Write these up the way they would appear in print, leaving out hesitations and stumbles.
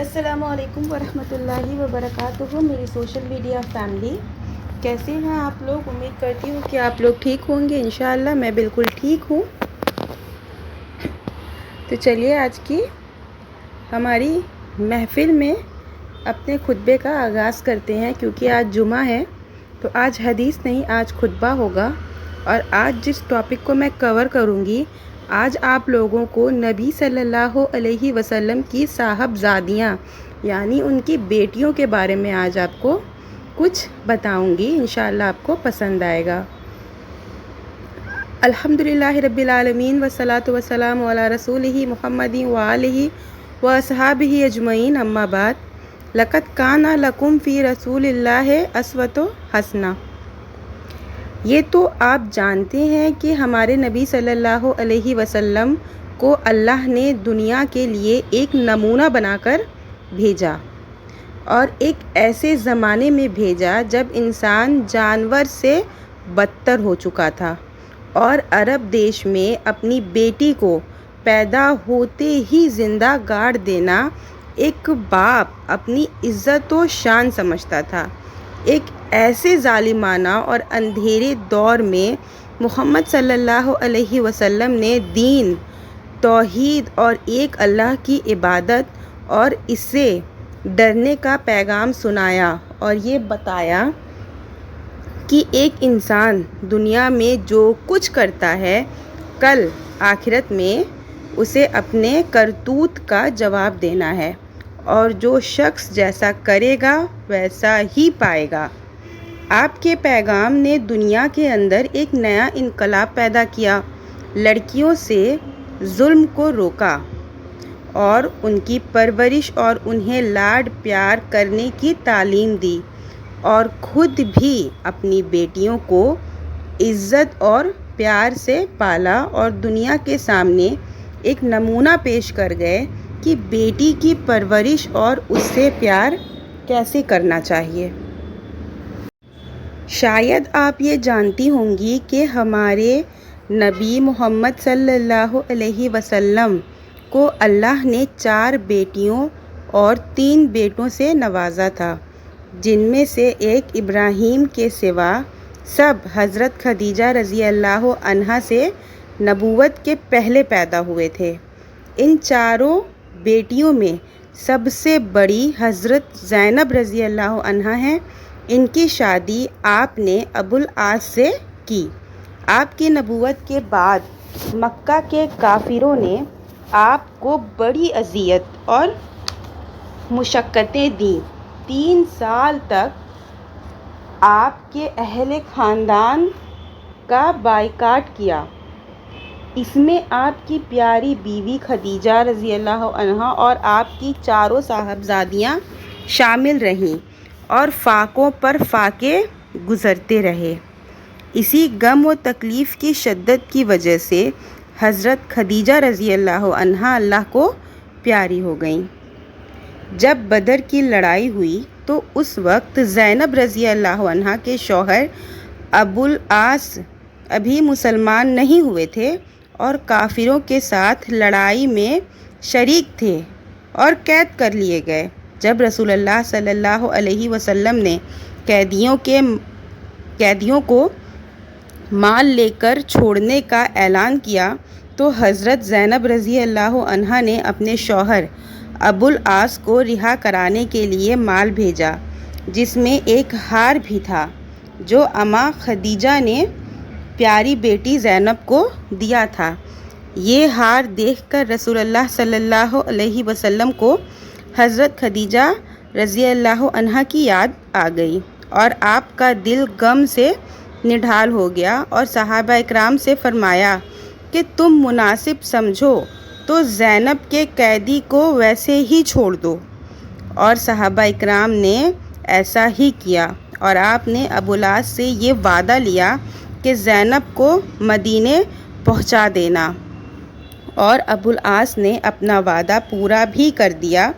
السلام علیکم ورحمۃ اللہ وبرکاتہ میری سوشل میڈیا فیملی، کیسے ہیں آپ لوگ؟ امید کرتی ہوں کہ آپ لوگ ٹھیک ہوں گے۔ انشاءاللہ میں بالکل ٹھیک ہوں۔ تو چلیے آج کی ہماری محفل میں اپنے خطبے کا آغاز کرتے ہیں، کیونکہ آج جمعہ ہے تو آج حدیث نہیں، آج خطبہ ہوگا۔ اور آج جس ٹاپک کو میں کور کروں گی، آج آپ لوگوں کو نبی صلی اللہ علیہ وسلم کی صاحبزادیاں یعنی ان کی بیٹیوں کے بارے میں آج آپ کو کچھ بتاؤں گی۔ انشاءاللہ آپ کو پسند آئے گا۔ الحمدللہ رب العالمین والصلاة والسلام علی رسولہ محمد وآلہ واصحابہ اجمعین، اما بعد، لقد کان لکم فی رسول اللہ اسوۃ حسنہ۔ یہ تو آپ جانتے ہیں کہ ہمارے نبی صلی اللہ علیہ وسلم کو اللہ نے دنیا کے لیے ایک نمونہ بنا کر بھیجا، اور ایک ایسے زمانے میں بھیجا جب انسان جانور سے بدتر ہو چکا تھا، اور عرب دیش میں اپنی بیٹی کو پیدا ہوتے ہی زندہ گاڑ دینا ایک باپ اپنی عزت و شان سمجھتا تھا۔ ایک ایسے ظالمانہ اور اندھیرے دور میں محمد صلی اللہ علیہ وسلم نے دین، توحید اور ایک اللہ کی عبادت اور اس سے ڈرنے کا پیغام سنایا، اور یہ بتایا کہ ایک انسان دنیا میں جو کچھ کرتا ہے، کل آخرت میں اسے اپنے کرتوت کا جواب دینا ہے، اور جو شخص جیسا کرے گا ویسا ہی پائے گا۔ آپ کے پیغام نے دنیا کے اندر ایک نیا انقلاب پیدا کیا، لڑکیوں سے ظلم کو روکا، اور ان کی پرورش اور انہیں لاڈ پیار کرنے کی تعلیم دی، اور خود بھی اپنی بیٹیوں کو عزت اور پیار سے پالا، اور دنیا کے سامنے ایک نمونہ پیش کر گئے کہ بیٹی کی پرورش اور اس سے پیار کیسے کرنا چاہیے۔ شاید آپ یہ جانتی ہوں گی کہ ہمارے نبی محمد صلی اللہ علیہ وسلم کو اللہ نے 4 بیٹیوں اور 3 بیٹوں سے نوازا تھا، جن میں سے ایک ابراہیم کے سوا سب حضرت خدیجہ رضی اللہ عنہا سے نبوت کے پہلے پیدا ہوئے تھے۔ ان 4 بیٹیوں میں سب سے بڑی حضرت زینب رضی اللہ عنہا ہیں۔ ان کی شادی آپ نے ابوالعاص سے کی۔ آپ کی نبوت کے بعد مکہ کے کافروں نے آپ کو بڑی اذیت اور مشقتیں دیں۔ 3 سال تک آپ کے اہل خاندان کا بائیکاٹ کیا۔ اس میں آپ کی پیاری بیوی خدیجہ رضی اللہ عنہا اور آپ کی 4 صاحبزادیاں شامل رہیں، اور فاقوں پر فاقے گزرتے رہے۔ اسی غم و تکلیف کی شدت کی وجہ سے حضرت خدیجہ رضی اللہ عنہا اللہ کو پیاری ہو گئیں۔ جب بدر کی لڑائی ہوئی تو اس وقت زینب رضی اللہ عنہا کے شوہر ابوالعاص ابھی مسلمان نہیں ہوئے تھے، اور کافروں کے ساتھ لڑائی میں شریک تھے اور قید کر لیے گئے۔ جب رسول اللہ صلی اللہ علیہ وسلم نے قیدیوں کو مال لے کر چھوڑنے کا اعلان کیا تو حضرت زینب رضی اللہ عنہا نے اپنے شوہر ابوالعاص کو رہا کرانے کے لیے مال بھیجا، جس میں ایک ہار بھی تھا جو اماں خدیجہ نے پیاری بیٹی زینب کو دیا تھا۔ یہ ہار دیکھ کر رسول اللہ صلی اللہ علیہ وسلم کو حضرت خدیجہ رضی اللہ عنہا کی یاد آ گئی، اور آپ کا دل غم سے نڈھال ہو گیا، اور صحابہ اکرام سے فرمایا کہ تم مناسب سمجھو تو زینب کے قیدی کو ویسے ہی چھوڑ دو، اور صحابہ اکرام نے ایسا ہی کیا، اور آپ نے ابوالعاص سے یہ وعدہ لیا کہ زینب کو مدینے پہنچا دینا، اور ابوالعاص نے اپنا وعدہ پورا بھی کر دیا،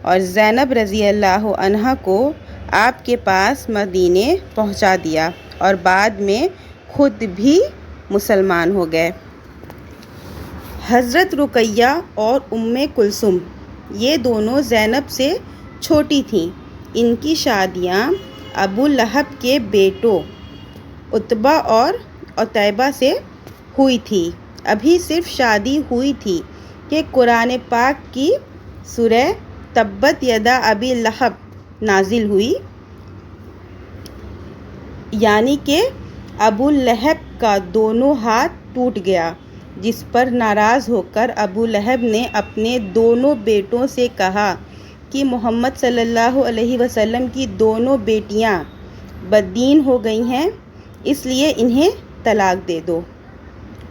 اور زینب رضی اللہ عنہا کو آپ کے پاس مدینے پہنچا دیا، اور بعد میں خود بھی مسلمان ہو گئے۔ حضرت رقیہ اور ام کلثوم یہ دونوں زینب سے چھوٹی تھیں۔ ان کی شادیاں ابو لہب کے بیٹوں عتبہ اور عتیبہ سے ہوئی تھی۔ ابھی صرف شادی ہوئی تھی کہ قرآن پاک کی سورہ تبت یدا ابی لہب نازل ہوئی، یعنی کہ ابو لہب کا دونوں ہاتھ ٹوٹ گیا، جس پر ناراض ہو کر ابو لہب نے اپنے دونوں بیٹوں سے کہا کہ محمد صلی اللہ علیہ وسلم کی دونوں بیٹیاں بددین ہو گئی ہیں، اس لیے انہیں طلاق دے دو۔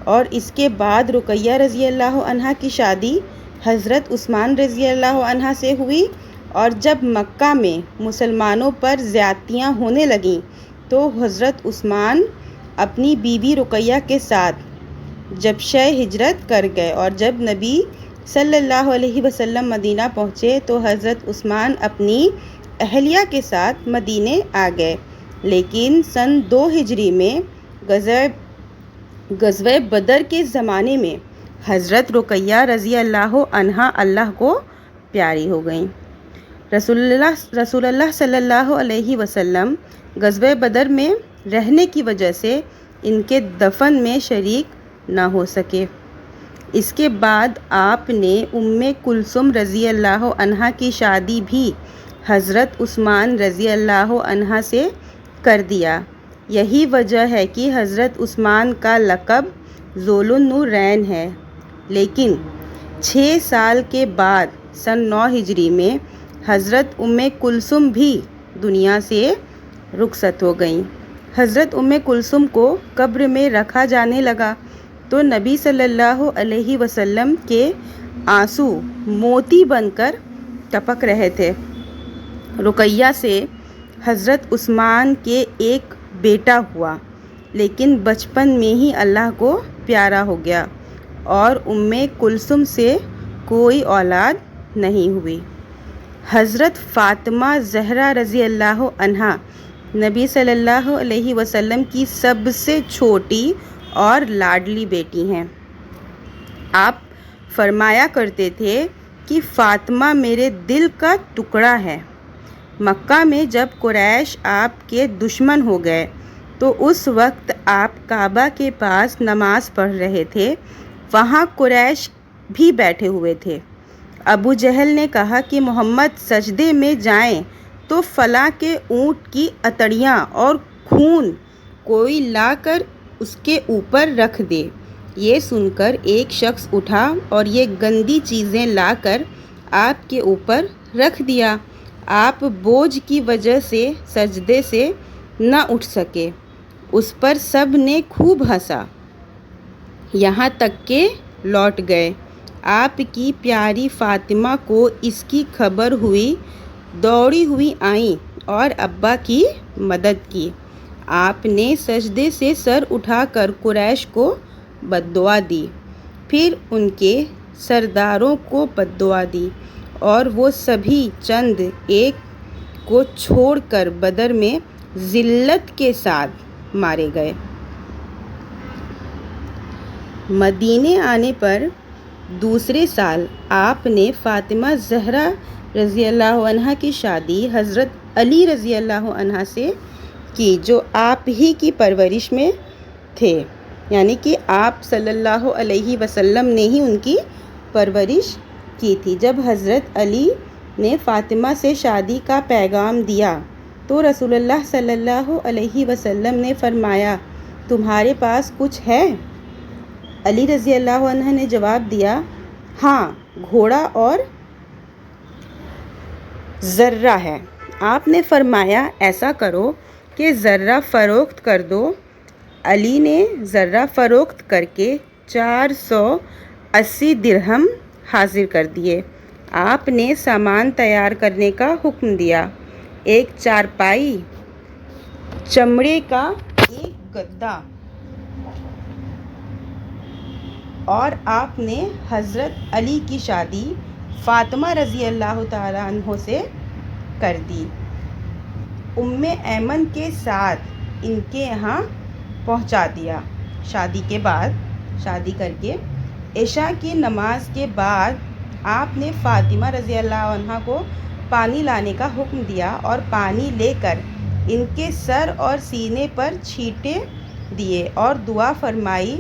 اور اس کے بعد رقیہ رضی اللہ عنہا کی شادی حضرت عثمان رضی اللہ عنہ سے ہوئی، اور جب مکہ میں مسلمانوں پر زیادتیاں ہونے لگیں تو حضرت عثمان اپنی بیوی رقیہ کے ساتھ جبشہ ہجرت کر گئے، اور جب نبی صلی اللہ علیہ وسلم مدینہ پہنچے تو حضرت عثمان اپنی اہلیہ کے ساتھ مدینے آ گئے۔ لیکن سن 2 ہجری میں غزوہ بدر کے زمانے میں حضرت رقیہ رضی اللہ عنہا اللہ کو پیاری ہو گئیں۔ رسول اللہ صلی اللہ علیہ وسلم غزوہ بدر میں رہنے کی وجہ سے ان کے دفن میں شریک نہ ہو سکے۔ اس کے بعد آپ نے ام کلثوم رضی اللہ عنہا کی شادی بھی حضرت عثمان رضی اللہ عنہ سے کر دیا۔ یہی وجہ ہے کہ حضرت عثمان کا لقب ذو النورین ہے۔ لیکن 6 سال کے بعد سن 9 ہجری میں حضرت ام کلثوم بھی دنیا سے رخصت ہو گئیں۔ حضرت ام کلثوم کو قبر میں رکھا جانے لگا تو نبی صلی اللہ علیہ وسلم کے آنسو موتی بن کر ٹپک رہے تھے۔ رقیہ سے حضرت عثمان کے ایک بیٹا ہوا، لیکن بچپن میں ہی اللہ کو پیارا ہو گیا، اور ام کلثوم سے کوئی اولاد نہیں ہوئی۔ حضرت فاطمہ زہرا رضی اللہ عنہا نبی صلی اللہ علیہ وسلم کی سب سے چھوٹی اور لاڈلی بیٹی ہیں۔ آپ فرمایا کرتے تھے کہ فاطمہ میرے دل کا ٹکڑا ہے۔ مکہ میں جب قریش آپ کے دشمن ہو گئے تو اس وقت آپ کعبہ کے پاس نماز پڑھ رہے تھے، وہاں قریش بھی بیٹھے ہوئے تھے۔ ابو جہل نے کہا کہ محمد سجدے میں جائیں تو فلاں کے اونٹ کی اتڑیاں اور خون کوئی لا کر اس کے اوپر رکھ دے۔ یہ سن کر ایک شخص اٹھا اور یہ گندی چیزیں لا کر آپ کے اوپر رکھ دیا۔ آپ بوجھ کی وجہ سے سجدے سے نہ اٹھ سکے۔ اس پر سب نے خوب ہنسا، یہاں تک کہ لوٹ گئے۔ آپ کی پیاری فاطمہ کو اس کی خبر ہوئی، دوڑی ہوئی آئیں اور ابا کی مدد کی۔ آپ نے سجدے سے سر اٹھا کر قریش کو بددعا دی، پھر ان کے سرداروں کو بددعا دی، اور وہ سبھی چند ایک کو چھوڑ کر بدر میں ذلت کے ساتھ مارے گئے۔ مدینے آنے پر دوسرے سال آپ نے فاطمہ زہرا رضی اللہ عنہا کی شادی حضرت علی رضی اللہ عنہ سے کی، جو آپ ہی کی پرورش میں تھے، یعنی کہ آپ صلی اللہ علیہ وسلم نے ہی ان کی پرورش کی تھی۔ جب حضرت علی نے فاطمہ سے شادی کا پیغام دیا تو رسول اللہ صلی اللہ علیہ وسلم نے فرمایا، تمہارے پاس کچھ ہے؟ علی رضی اللہ عنہ نے جواب دیا، ہاں، گھوڑا اور زرہ ہے۔ آپ نے فرمایا، ایسا کرو کہ زرہ فروخت کر دو۔ علی نے زرہ فروخت کر کے 480 درہم حاضر کر دیے۔ آپ نے سامان تیار کرنے کا حکم دیا، ایک چارپائی، چمڑے کا ایک گدا، اور آپ نے حضرت علی کی شادی فاطمہ رضی اللہ تعالیٰ عنہ سے کر دی۔ ام ایمن کے ساتھ ان کے یہاں پہنچا دیا۔ شادی کے بعد، شادی کر کے عشاء کی نماز کے بعد آپ نے فاطمہ رضی اللہ عنہ کو پانی لانے کا حکم دیا اور پانی لے کر ان کے سر اور سینے پر چھینٹے دیے اور دعا فرمائی۔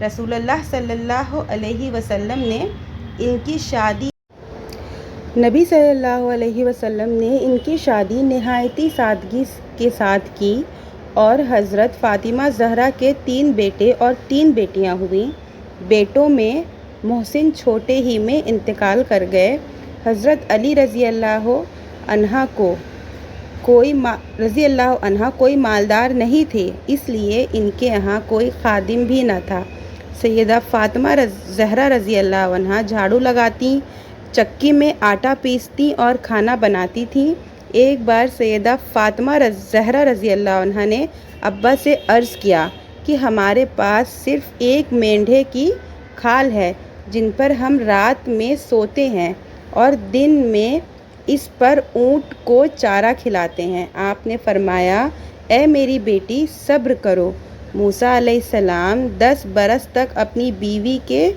رسول اللہ صلی اللہ علیہ وسلم نے ان کی شادی نبی صلی اللہ علیہ وسلم نے ان کی شادی نہایتی سادگی کے ساتھ کی اور حضرت فاطمہ زہرا کے 3 بیٹے اور 3 بیٹیاں ہوئیں۔ بیٹوں میں محسن چھوٹے ہی میں انتقال کر گئے۔ حضرت علی رضی اللہ عنہ کوئی مالدار نہیں تھے، اس لیے ان کے یہاں کوئی خادم بھی نہ تھا۔ سیدہ فاطمہ زہرا رضی اللہ عنہ جھاڑو لگاتی، چکی میں آٹا پیستی اور کھانا بناتی تھیں۔ ایک بار سیدہ فاطمہ زہرا رضی اللہ عنہ نے ابا سے عرض کیا کہ ہمارے پاس صرف ایک مینڈھے کی کھال ہے جن پر ہم رات میں سوتے ہیں اور دن میں اس پر اونٹ کو چارہ کھلاتے ہیں۔ آپ نے فرمایا، اے میری بیٹی صبر کرو۔ موسیٰ علیہ السلام 10 برس تک اپنی بیوی کے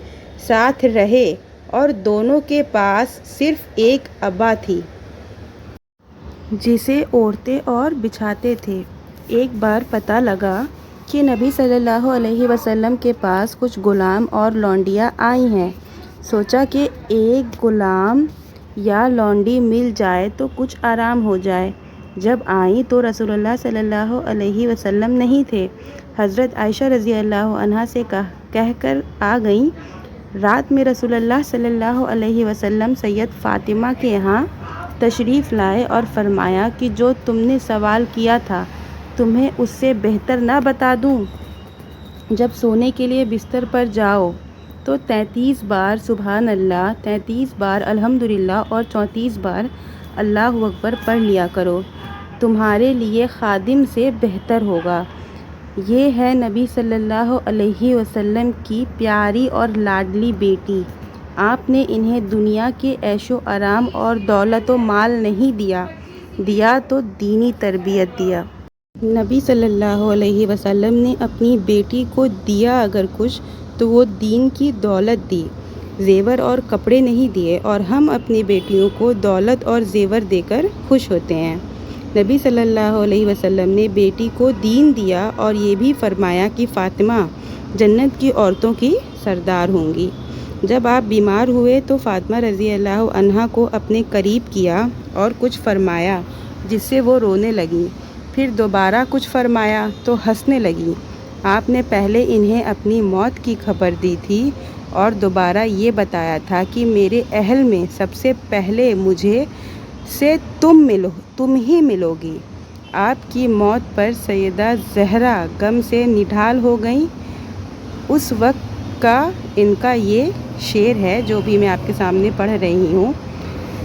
ساتھ رہے اور دونوں کے پاس صرف ایک ابا تھی جسے اوڑھتے اور بچھاتے تھے۔ ایک بار پتہ لگا کہ نبی صلی اللہ علیہ وسلم کے پاس کچھ غلام اور لونڈیاں آئی ہیں۔ سوچا کہ ایک غلام یا لونڈی مل جائے تو کچھ آرام ہو جائے۔ جب آئیں تو رسول اللہ صلی اللہ علیہ وسلم نہیں تھے۔ حضرت عائشہ رضی اللہ عنہا سے کہہ کر آ گئیں۔ رات میں رسول اللہ صلی اللہ علیہ وسلم سید فاطمہ کے یہاں تشریف لائے اور فرمایا کہ جو تم نے سوال کیا تھا تمہیں اس سے بہتر نہ بتا دوں؟ جب سونے کے لیے بستر پر جاؤ تو 33 بار سبحان اللہ، 33 بار الحمدللہ اور 34 بار اللہ اکبر پڑھ لیا کرو، تمہارے لیے خادم سے بہتر ہوگا۔ یہ ہے نبی صلی اللہ علیہ وسلم کی پیاری اور لاڈلی بیٹی۔ آپ نے انہیں دنیا کے عیش و آرام اور دولت و مال نہیں دیا تو دینی تربیت دیا۔ نبی صلی اللہ علیہ وسلم نے اپنی بیٹی کو دیا اگر کچھ تو وہ دین کی دولت دی، زیور اور کپڑے نہیں دیے، اور ہم اپنی بیٹیوں کو دولت اور زیور دے کر خوش ہوتے ہیں۔ نبی صلی اللہ علیہ وسلم نے بیٹی کو دین دیا اور یہ بھی فرمایا کہ فاطمہ جنت کی عورتوں کی سردار ہوں گی۔ جب آپ بیمار ہوئے تو فاطمہ رضی اللہ عنہا کو اپنے قریب کیا اور کچھ فرمایا جس سے وہ رونے لگیں، پھر دوبارہ کچھ فرمایا تو ہنسنے لگیں۔ آپ نے پہلے انہیں اپنی موت کی خبر دی تھی اور دوبارہ یہ بتایا تھا کہ میرے اہل میں سب سے پہلے مجھے سے تم ہی ملو گی۔ آپ کی موت پر سیدہ زہرا غم سے نڈھال ہو گئیں۔ اس وقت کا ان کا یہ شعر ہے جو بھی میں آپ کے سامنے پڑھ رہی ہوں۔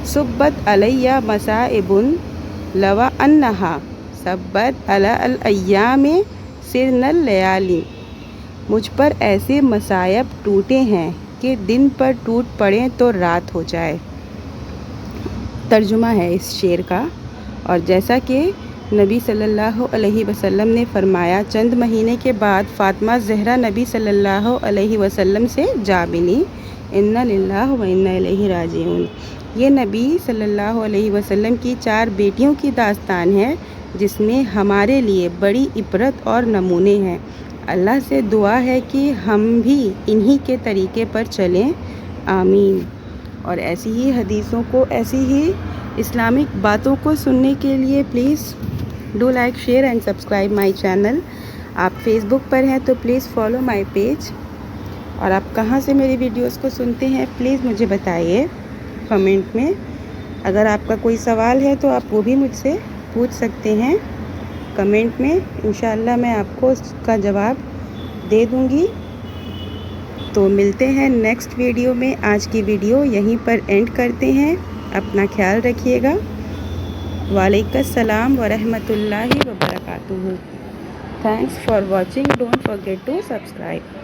صبت علیہ مصائب لو انہا صبت علی الایام سرن اللیالی، مجھ پر ایسے مصائب ٹوٹے ہیں کہ دن پر ٹوٹ پڑیں تو رات ہو جائے۔ ترجمہ ہے اس شعر کا۔ اور جیسا کہ نبی صلی اللہ علیہ وسلم نے فرمایا، چند مہینے کے بعد فاطمہ زہرا نبی صلی اللہ علیہ وسلم سے جا ملی۔ انا للہ و انا الیہ راجعون۔ یہ نبی صلی اللہ علیہ وسلم کی 4 بیٹیوں کی داستان ہے جس میں ہمارے لیے بڑی عبرت اور نمونے ہیں۔ اللہ سے دعا ہے کہ ہم بھی انہی کے طریقے پر چلیں، آمین۔ اور ایسی ہی حدیثوں کو، ایسی ہی اسلامک باتوں کو سننے کے لیے please do like, share and subscribe my channel. آپ فیس بک پر ہیں تو پلیز فالو مائی پیج۔ اور آپ کہاں سے میری ویڈیوز کو سنتے ہیں پلیز مجھے بتائیے کمنٹ میں۔ اگر آپ کا کوئی سوال ہے تو آپ وہ بھی مجھ سے پوچھ سکتے ہیں کمنٹ میں، انشاءاللہ میں آپ کو اس کا جواب دے دوں گی۔ تو ملتے ہیں نیکسٹ ویڈیو میں۔ آج کی ویڈیو یہیں پر اینڈ کرتے ہیں۔ اپنا خیال رکھیے گا۔ وعلیکم السلام ورحمۃ اللہ وبرکاتہ۔ Thanks for watching. Don't forget to subscribe.